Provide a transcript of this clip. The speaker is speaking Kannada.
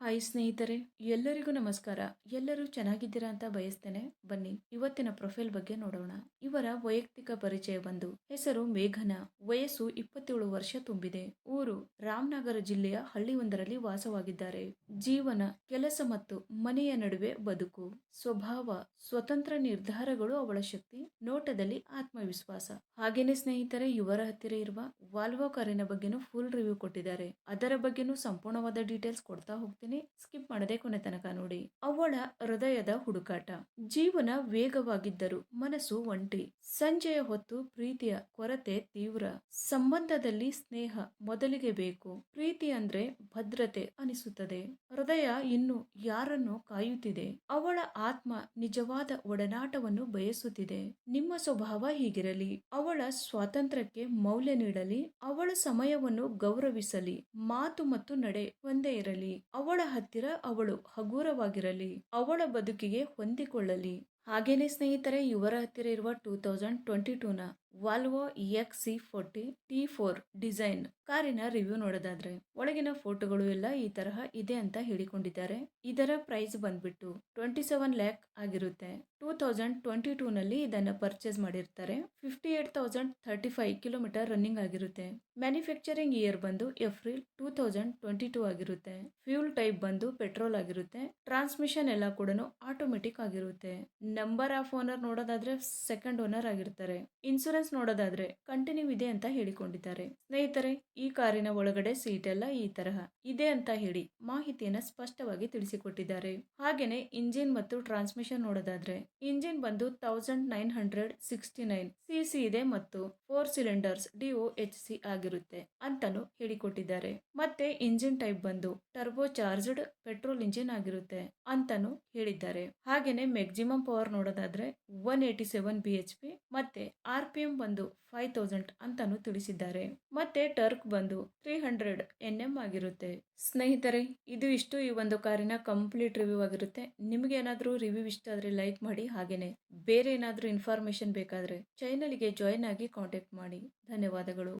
ಹಾಯ್ ಸ್ನೇಹಿತರೆ, ಎಲ್ಲರಿಗೂ ನಮಸ್ಕಾರ. ಎಲ್ಲರೂ ಚೆನ್ನಾಗಿದ್ದೀರಾ ಅಂತ ಬಯಸ್ತೇನೆ. ಬನ್ನಿ ಇವತ್ತಿನ ಪ್ರೊಫೈಲ್ ಬಗ್ಗೆ ನೋಡೋಣ. ಇವರ ವೈಯಕ್ತಿಕ ಪರಿಚಯ ಬಂದು ಹೆಸರು ಮೇಘನಾ, ವಯಸ್ಸು 27 ವರ್ಷ ತುಂಬಿದೆ. ಊರು ರಾಮನಗರ ಜಿಲ್ಲೆಯ ಹಳ್ಳಿಯೊಂದರಲ್ಲಿ ವಾಸವಾಗಿದ್ದಾರೆ. ಜೀವನ, ಕೆಲಸ ಮತ್ತು ಮನೆಯ ನಡುವೆ ಬದುಕು. ಸ್ವಭಾವ ಸ್ವತಂತ್ರ, ನಿರ್ಧಾರಗಳು ಅವಳ ಶಕ್ತಿ, ನೋಟದಲ್ಲಿ ಆತ್ಮವಿಶ್ವಾಸ. ಹಾಗೇನೆ ಸ್ನೇಹಿತರೆ, ಇವರ ಹತ್ತಿರ ಇರುವ ವಾಲ್ವೋ ಕಾರಿನ ಬಗ್ಗೆನೂ ಫುಲ್ ರಿವ್ಯೂ ಕೊಟ್ಟಿದ್ದಾರೆ. ಅದರ ಬಗ್ಗೆನೂ ಸಂಪೂರ್ಣವಾದ ಡೀಟೇಲ್ಸ್ ಕೊಡ್ತಾ ಹೋಗ್ತೀನಿ. ಸ್ಕಿಪ್ ಮಾಡದೆ ಕೊನೆ ತನಕ ನೋಡಿ. ಅವಳ ಹೃದಯದ ಹುಡುಕಾಟ. ಜೀವನ ವೇಗವಾಗಿದ್ದರು ಮನಸ್ಸು ಒಂಟಿ. ಸಂಜೆಯ ಹೊತ್ತು ಪ್ರೀತಿಯ ಕೊರತೆ ತೀವ್ರ. ಸಂಬಂಧದಲ್ಲಿ ಸ್ನೇಹ ಮೊದಲಿಗೆ ಬೇಕು. ಪ್ರೀತಿ ಅಂದ್ರೆ ಭದ್ರತೆ ಅನಿಸುತ್ತದೆ. ಹೃದಯ ಇನ್ನು ಯಾರನ್ನು ಕಾಯುತ್ತಿದೆ. ಅವಳ ಆತ್ಮ ನಿಜವಾದ ಒಡನಾಟವನ್ನು ಬಯಸುತ್ತಿದೆ. ನಿಮ್ಮ ಸ್ವಭಾವ ಹೀಗಿರಲಿ. ಅವಳ ಸ್ವಾತಂತ್ರ್ಯಕ್ಕೆ ಮೌಲ್ಯ ನೀಡಲಿ. ಅವಳ ಸಮಯವನ್ನು ಗೌರವಿಸಲಿ. ಮಾತು ಮತ್ತು ನಡೆ ಒಂದೇ ಇರಲಿ. ಅವಳ ಹತ್ತಿರ ಅವಳು ಹಗುರವಾಗಿರಲಿ. ಅವಳ ಬದುಕಿಗೆ ಹೊಂದಿಕೊಳ್ಳಲಿ. ಹಾಗೇನೆ ಸ್ನೇಹಿತರೆ, ಇವರ ಹತ್ತಿರ ಇರುವ 2022ನ ವಾಲ್ವೋ XC40 T4 ಡಿಸೈನ್ ಕಾರಿನ ರಿವ್ಯೂ ನೋಡೋದಾದ್ರೆ, ಒಳಗಿನ ಫೋಟೋಗಳು ಎಲ್ಲ ಈ ತರಹ ಇದೆ ಅಂತ ಹೇಳಿಕೊಂಡಿದ್ದಾರೆ. ಇದರ ಪ್ರೈಸ್ ಬಂದ್ಬಿಟ್ಟು 27 ಲ್ಯಾಕ್ ಆಗಿರುತ್ತೆ. 2022ನಲ್ಲಿ ಇದನ್ನ ಪರ್ಚೇಸ್ ಮಾಡಿರ್ತಾರೆ. 58,035 ಕಿಲೋಮೀಟರ್ ರನ್ನಿಂಗ್ ಆಗಿರುತ್ತೆ. ಮ್ಯಾನುಫ್ಯಾಕ್ಚರಿಂಗ್ ಇಯರ್ ಬಂದು ಏಪ್ರಿಲ್ 2022 ಆಗಿರುತ್ತೆ. ಫ್ಯೂಲ್ ಟೈಪ್ ಬಂದು ಪೆಟ್ರೋಲ್ ಆಗಿರುತ್ತೆ. ಟ್ರಾನ್ಸ್ಮಿಷನ್ ಎಲ್ಲ ಕೂಡ ಆಟೋಮೆಟಿಕ್ ಆಗಿರುತ್ತೆ. ನಂಬರ್ ಆಫ್ ಓನರ್ ನೋಡೋದಾದ್ರೆ ಸೆಕೆಂಡ್ ಓನರ್ ಆಗಿರ್ತಾರೆ. ಇನ್ಸೂರೆನ್ಸ್ ನೋಡೋದಾದ್ರೆ ಕಂಟಿನ್ಯೂ ಇದೆ ಅಂತ ಹೇಳಿಕೊಂಡಿದ್ದಾರೆ. ಸ್ನೇಹಿತರೆ, ಈ ಕಾರಿನ ಒಳಗಡೆ ಸೀಟ್ ಎಲ್ಲ ಈ ತರಹ ಇದೆ ಅಂತ ಹೇಳಿ ಮಾಹಿತಿಯನ್ನ ಸ್ಪಷ್ಟವಾಗಿ ತಿಳಿಸಿಕೊಟ್ಟಿದ್ದಾರೆ. ಹಾಗೇನೆ ಇಂಜಿನ್ ಮತ್ತು ಟ್ರಾನ್ಸ್ಮಿಷನ್ ನೋಡೋದಾದ್ರೆ, ಇಂಜಿನ್ ಬಂದು 1969 ಸಿಸಿ ಇದೆ ಮತ್ತು 4 ಸಿಲಿಂಡರ್ಸ್ DOHC ಆಗಿರುತ್ತೆ ಅಂತಾನು ಹೇಳಿಕೊಟ್ಟಿದ್ದಾರೆ. ಮತ್ತೆ ಇಂಜಿನ್ ಟೈಪ್ ಬಂದು ಟರ್ಬೋ ಚಾರ್ಜ್ಡ್ ಪೆಟ್ರೋಲ್ ಇಂಜಿನ್ ಆಗಿರುತ್ತೆ ಅಂತಾನು ಹೇಳಿದ್ದಾರೆ. ಹಾಗೇನೆ ಮ್ಯಾಕ್ಸಿಮಮ್ ಪವರ್ ನೋಡೋದಾದ್ರೆ 187 BHP ಮತ್ತೆ RPM ಬಂದು 5000 ಅಂತಾನು ತಿಳಿಸಿದ್ದಾರೆ. ಮತ್ತೆ ಟರ್ಕ್ ಬಂದು 300 Nm ಆಗಿರುತ್ತೆ. ಸ್ನೇಹಿತರೆ, ಇದು ಇಷ್ಟು ಈ ಒಂದು ಕಾರಿನ ಕಂಪ್ಲೀಟ್ ರಿವ್ಯೂ ಆಗಿರುತ್ತೆ. ನಿಮ್ಗೆ ಏನಾದ್ರೂ ರಿವ್ಯೂ ಇಷ್ಟ ಆದ್ರೆ ಲೈಕ್ ಮಾಡಿ. ಹಾಗೇನೆ ಬೇರೆ ಏನಾದ್ರೂ ಇನ್ಫಾರ್ಮೇಶನ್ ಬೇಕಾದ್ರೆ ಚಾನೆಲ್ಗೆ ಜಾಯಿನ್ ಆಗಿ ಕಾಂಟ್ಯಾಕ್ಟ್ ಮಾಡಿ. ಧನ್ಯವಾದಗಳು.